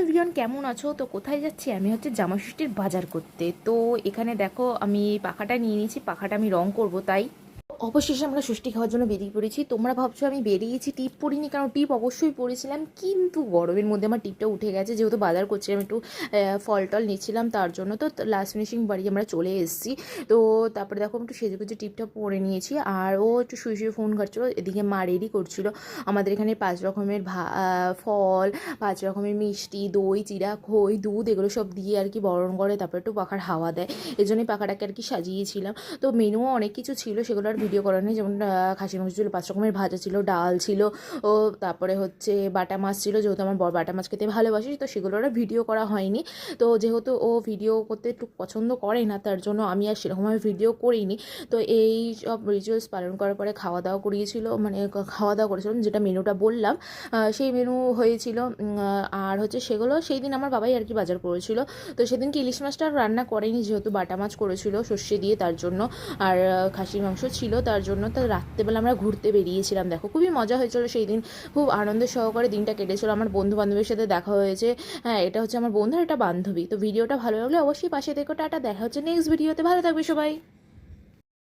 Everyone, কেমন আছো? তো কোথায় যাচ্ছি? আমি হচ্ছে জামা ষষ্ঠীর বাজার করতে। তো এখানে দেখো আমি পাখাটা নিয়ে নিয়েছি, পাখাটা আমি রং করব তাই। অবশেষে আমরা ষষ্ঠী খাওয়ার জন্য বেরিয়ে পড়েছি। তোমরা ভাবছো আমি বেরিয়েছি টিপ পরিনি, কারণ টিপ অবশ্যই পরেছিলাম, কিন্তু গরমের মধ্যে আমার টিপটা উঠে গেছে। যেহেতু বাজার করছিলাম, একটু ফল টল নিচ্ছিলাম, তার জন্য তো লাস্ট ফিনিশিং বাড়ি আমরা চলে এসেছি। তো তারপরে দেখো একটু সেজে গুজে টিপটা পরে নিয়েছি, আর ও একটু শুয়ে শুয়ে ফোন ঘাটছিলো, এদিকে মা রেডি করছিল। আমাদের এখানে 5 রকমের ফল, 5 রকমের মিষ্টি, দই, চিড়া, খই, দুধ, এগুলো সব দিয়ে আর কি বরণ করে, তারপরে একটু পাখার হাওয়া দেয়। এই জন্যই পাখাটাকে আর কি সাজিয়েছিলাম। তো মেনুও অনেক কিছু ছিল, সেগুলো আর ভিডিও করা নেই। যেমন খাসির মাংস ছিল, 5 রকমের ভাজা ছিল, ডাল ছিল, ও তারপরে হচ্ছে বাটা মাছ ছিল, যেহেতু আমার বর বাটা মাছ খেতে ভালোবাসি, তো সেগুলোর আর ভিডিও করা হয়নি। তো যেহেতু ও ভিডিও করতে একটু পছন্দ করে না, তার জন্য আমি আর সেরকমভাবে ভিডিও করিনি। তো এই সব রিচুয়ালস পালন করার পরে খাওয়া দাওয়া করিয়েছিল, মানে খাওয়া দাওয়া করেছিলাম, যেটা মেনুটা বললাম সেই মেনু হয়েছিল। আর হচ্ছে সেগুলো সেই দিন আমার বাবাই আর কি বাজার করেছিল। তো সেদিনকে ইলিশ মাছটা আর রান্না করেনি, যেহেতু বাটা মাছ করেছিল সর্ষে দিয়ে, তার জন্য। আর খাসির মাংস ছিল, তার জন্য। তো রাত্রেবেলা আমরা ঘুরতে বেরিয়েছিলাম। দেখো খুবই মজা হয়েছিল সেই দিন, খুব আনন্দ সহকারে দিনটা কেটেছিল। আমার বন্ধু বান্ধবের সাথে দেখা হয়েছে। হ্যাঁ, এটা হচ্ছে আমার বন্ধু আর এটা বান্ধবী। তো ভিডিওটা ভালো লাগলে অবশ্যই পাশে দেখো। টাটা, দেখা হচ্ছে নেক্সট ভিডিওতে। ভালো থাকবে সবাই।